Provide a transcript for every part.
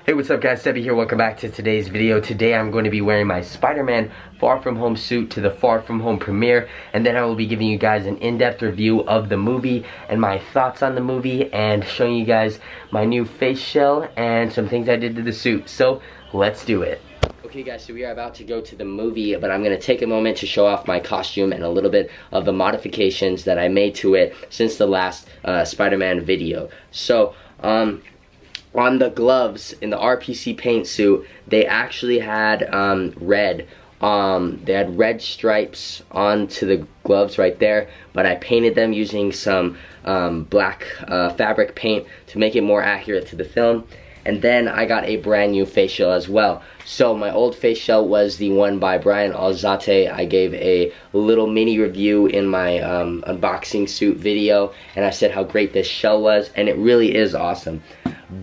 Hey, what's up guys, Sebby here, welcome back to today's video. Today I'm going to be wearing my Spider-Man Far From Home suit to the Far From Home premiere, and then I will be giving you guys an in-depth review of the movie and my thoughts on the movie and showing you guys my new face shell and some things I did to the suit. So, let's do it. Okay guys, so we are about to go to the movie, but I'm going to take a moment to show off my costume and a little bit of the modifications that I made to it since the last Spider-Man video. So, on the gloves in the RPC paint suit, they actually had red. They had red stripes onto the gloves right there, but I painted them using some black fabric paint to make it more accurate to the film. And then I got a brand new face shell as well. So my old face shell was the one by Brian Alzate. I gave a little mini review in my unboxing suit video, and I said how great this shell was, and it really is awesome.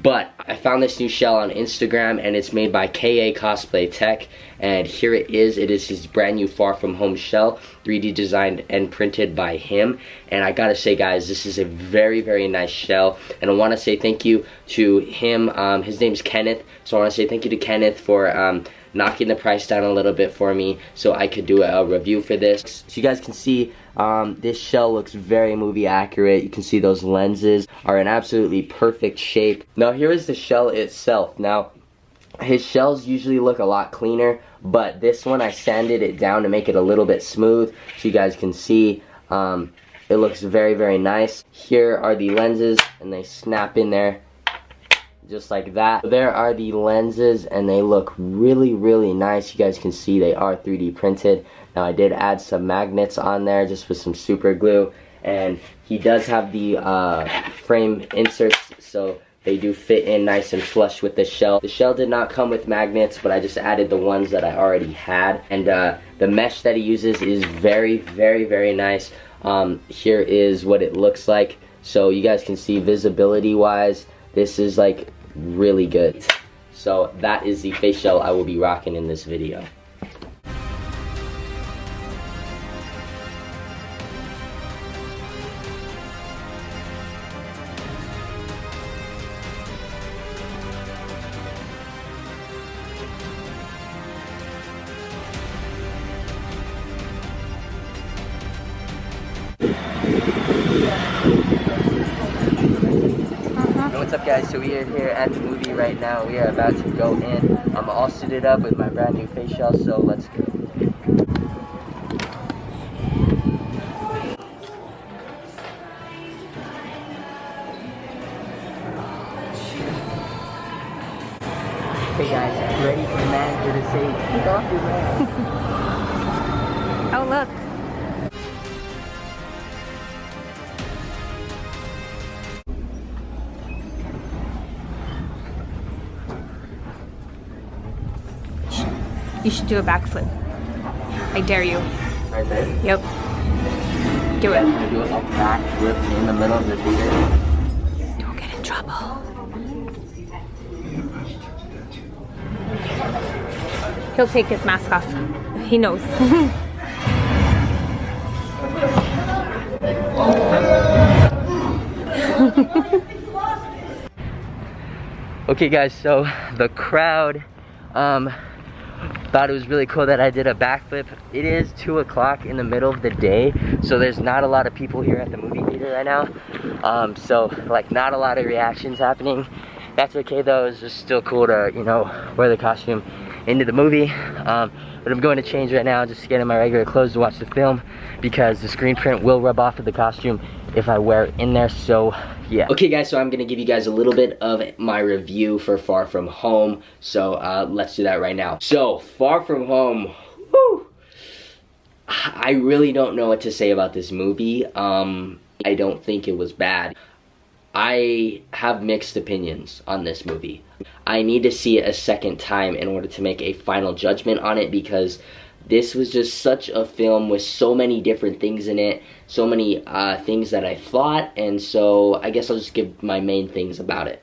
But I found this new shell on Instagram, and it's made by KA Cosplay Tech, and here it is. It is his brand new Far From Home shell, 3D designed and printed by him. And I gotta say guys, this is a very, very nice shell, and I want to say thank you to him. His name's Kenneth, so I want to say thank you to Kenneth for knocking the price down a little bit for me so I could do a review for this. So you guys can see this shell looks very movie accurate. You can see those lenses are in absolutely perfect shape. Now here is the shell itself. Now his shells usually look a lot cleaner, but this one I sanded it down to make it a little bit smooth so you guys can see it looks very, very nice. Here are the lenses, and they snap in there just like that. There are the lenses, and they look really, really nice. You guys can see they are 3D printed. Now I did add some magnets on there just with some super glue, and he does have the frame inserts, so they do fit in nice and flush with the shell. The shell did not come with magnets, but I just added the ones that I already had. And the mesh that he uses is very, very, very nice. Here is what it looks like. So you guys can see visibility wise, this is like really good. So that is the face shell I will be rocking in this video. What's up guys, so we are here at the movie right now. We are about to go in. I'm all suited up with my brand new face shell, so let's go. Hey guys, ready for the manager to say, "Take off your mask." Oh look. You should do a backflip. I dare you. Right there? Yep. Do it. I'm gonna do a backflip in the middle of the theater. Don't get in trouble. He'll take his mask off. He knows. Okay guys, so the crowd thought it was really cool that I did a backflip. It is 2 o'clock in the middle of the day, so there's not a lot of people here at the movie theater right now. So like not a lot of reactions happening. That's okay though, it's just still cool to, you know, wear the costume into the movie. But I'm going to change right now just to get in my regular clothes to watch the film, because the screen print will rub off of the costume if I wear it in there, so yeah. Okay guys, so I'm gonna give you guys a little bit of my review for Far From Home, so let's do that right now. So, Far From Home, whew, I really don't know what to say about this movie. I don't think it was bad. I have mixed opinions on this movie. I need to see it a second time in order to make a final judgment on it, because this was just such a film with so many different things in it, so many things that I thought, and so I guess I'll just give my main things about it.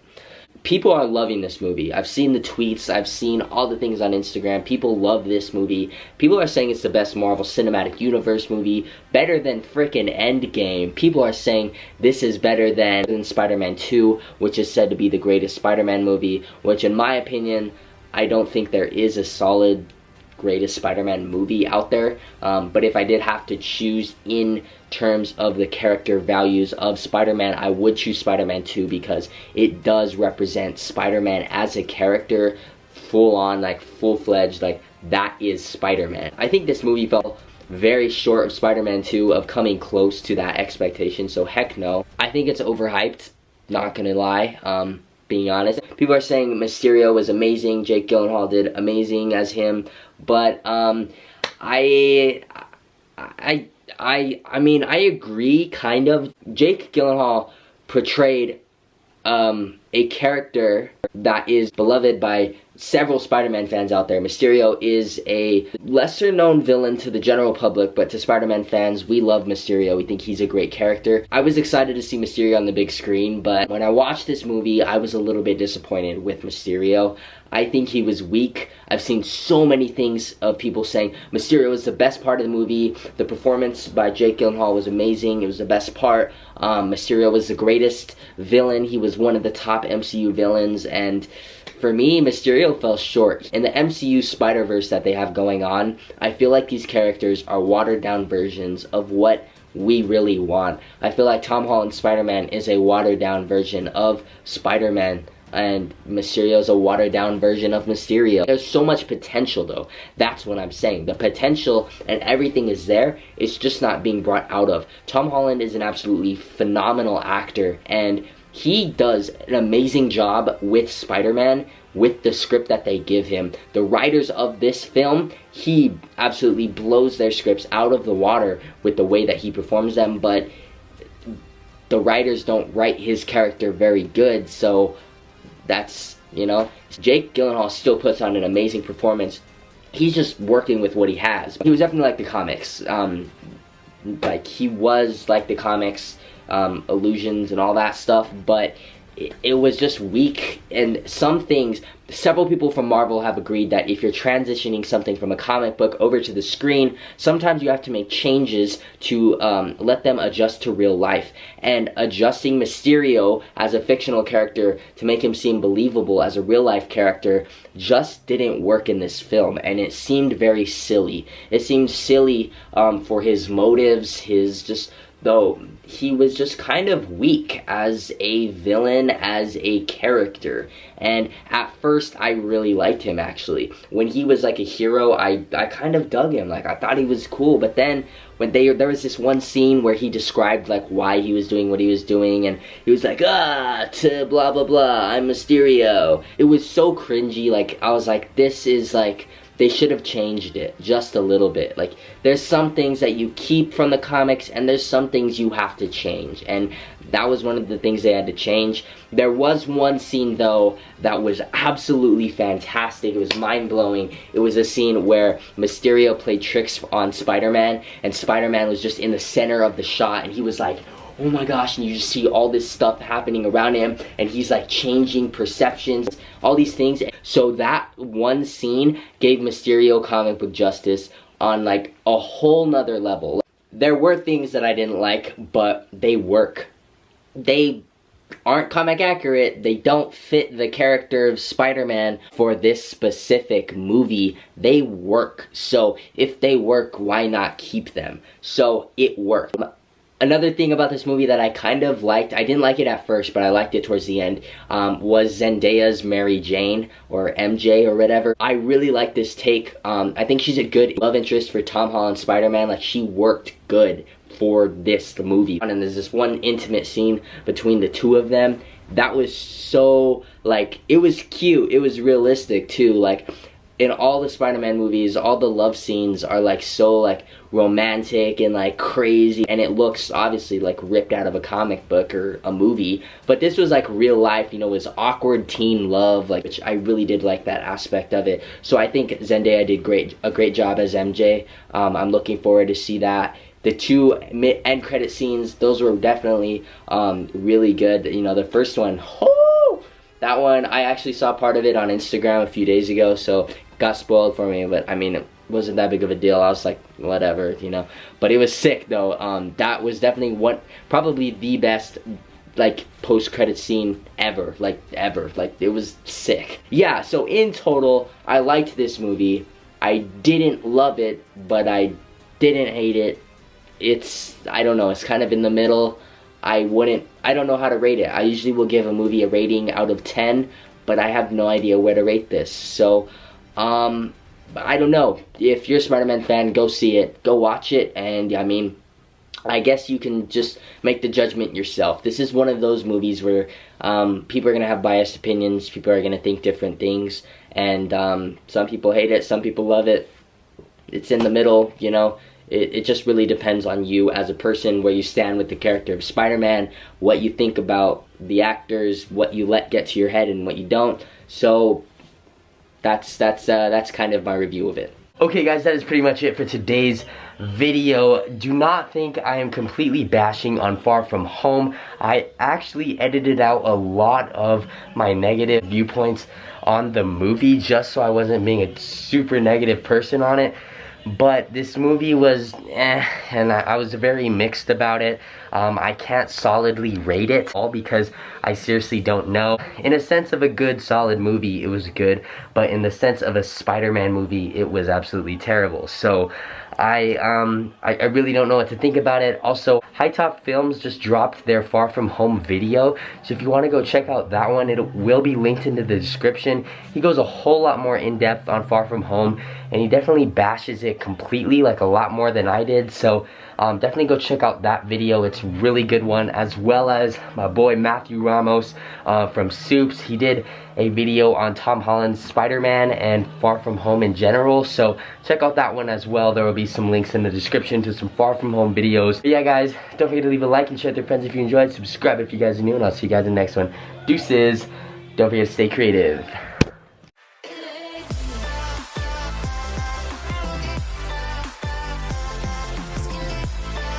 people are loving this movie. I've seen the tweets, I've seen all the things on Instagram. People love this movie. People are saying it's the best Marvel Cinematic Universe movie, better than frickin' Endgame. People are saying this is better than Spider-Man 2, which is said to be the greatest Spider-Man movie, which in my opinion, I don't think there is a solid greatest Spider-Man movie out there, but if I did have to choose in terms of the character values of Spider-Man, I would choose Spider-Man 2 because it does represent Spider-Man as a character, full on, like full-fledged, like that is Spider-Man. I think this movie fell very short of Spider-Man 2 of coming close to that expectation, so heck no. I think it's overhyped, not gonna lie. Being honest, people are saying Mysterio was amazing, Jake Gyllenhaal did amazing as him, but I mean, I agree, kind of. Jake Gyllenhaal portrayed a character that is beloved by several Spider-Man fans out there. Mysterio is a lesser known villain to the general public, but to Spider-Man fans, we love Mysterio. We think he's a great character. I was excited to see Mysterio on the big screen, but when I watched this movie, I was a little bit disappointed with Mysterio. I think he was weak. I've seen so many things of people saying Mysterio was the best part of the movie. The performance by Jake Gyllenhaal was amazing. It was the best part. Mysterio was the greatest villain. He was one of the top MCU villains, and for me, Mysterio fell short. In the MCU Spider-Verse that they have going on, I feel like these characters are watered-down versions of what we really want. I feel like Tom Holland's Spider-Man is a watered-down version of Spider-Man, and Mysterio's a watered-down version of Mysterio. There's so much potential, though. That's what I'm saying. The potential and everything is there. It's just not being brought out of. Tom Holland is an absolutely phenomenal actor, and he does an amazing job with Spider-Man, with the script that they give him. The writers of this film, he absolutely blows their scripts out of the water with the way that he performs them, but the writers don't write his character very good, so that's, you know. Jake Gyllenhaal still puts on an amazing performance. He's just working with what he has. He was definitely like the comics. Like, he was like the comics, illusions and all that stuff, but it was just weak. And some things, several people from Marvel have agreed that if you're transitioning something from a comic book over to the screen, sometimes you have to make changes to let them adjust to real life. And adjusting Mysterio as a fictional character to make him seem believable as a real life character just didn't work in this film, and it seemed very silly. It seemed silly for his motives, though he was just kind of weak as a villain, as a character. And at first, I really liked him, actually. When he was like a hero, I kind of dug him. Like, I thought he was cool. But then, when there was this one scene where he described like why he was doing what he was doing, and he was like, to blah blah blah, I'm Mysterio. It was so cringy. Like, I was like, this is like, they should have changed it just a little bit. Like, there's some things that you keep from the comics, and there's some things you have to change, and that was one of the things they had to change. There was one scene, though, that was absolutely fantastic. It was mind-blowing. It was a scene where Mysterio played tricks on Spider-Man, and Spider-Man was just in the center of the shot, and he was like, oh my gosh, and you just see all this stuff happening around him, and he's like changing perceptions, all these things. So that one scene gave Mysterio comic book justice on like a whole nother level. There were things that I didn't like, but they work. They aren't comic accurate. They don't fit the character of Spider-Man for this specific movie. They work. So if they work, why not keep them? So it worked. Another thing about this movie that I kind of liked, I didn't like it at first, but I liked it towards the end, was Zendaya's Mary Jane, or MJ, or whatever. I really like this take. I think she's a good love interest for Tom Holland's Spider-Man. Like, she worked good for the movie. And there's this one intimate scene between the two of them. That was so, like, it was cute. It was realistic, too. Like, in all the Spider-Man movies, all the love scenes are like so like romantic and like crazy, and it looks obviously like ripped out of a comic book or a movie, but this was like real life, you know. It was awkward teen love, like, which I really did like that aspect of it. So I think Zendaya did a great job as MJ. I'm looking forward to see that. The two end credit scenes, those were definitely really good. You know, the first one, that one, I actually saw part of it on Instagram a few days ago, so got spoiled for me, but I mean, it wasn't that big of a deal. I was like, whatever, you know. But it was sick, though. That was definitely probably the best, like, post-credit scene ever. Like, it was sick. Yeah, so in total, I liked this movie. I didn't love it, but I didn't hate it. I don't know, it's kind of in the middle. I don't know how to rate it. I usually will give a movie a rating out of 10, but I have no idea where to rate this. So, I don't know. If you're a Spider-Man fan, go see it. Go watch it, and I mean, I guess you can just make the judgment yourself. This is one of those movies where people are going to have biased opinions, people are going to think different things, and some people hate it, some people love it. It's in the middle, you know. It just really depends on you as a person, where you stand with the character of Spider-Man, what you think about the actors, what you let get to your head and what you don't. So that's kind of my review of it. Okay guys, that is pretty much it for today's video. Do not think I am completely bashing on Far From Home. I actually edited out a lot of my negative viewpoints on the movie just so I wasn't being a super negative person on it. But this movie was and I was very mixed about it. I can't solidly rate it, all because I seriously don't know. In a sense of a good, solid movie, it was good, but in the sense of a Spider-Man movie, it was absolutely terrible. So I really don't know what to think about it. Also, High Top Films just dropped their Far From Home video, so if you want to go check out that one, it will be linked into the description. He goes a whole lot more in depth on Far From Home, and he definitely bashes it completely, like a lot more than I did. So definitely go check out that video. It's a really good one, as well as my boy Matthew Ramos from Soups. He did a video on Tom Holland's Spider-Man and Far From Home in general, so check out that one as well. There will be some links in the description to some Far From Home videos. But yeah guys, don't forget to leave a like and share with your friends if you enjoyed. Subscribe if you guys are new, and I'll see you guys in the next one. Deuces. Don't forget to stay creative.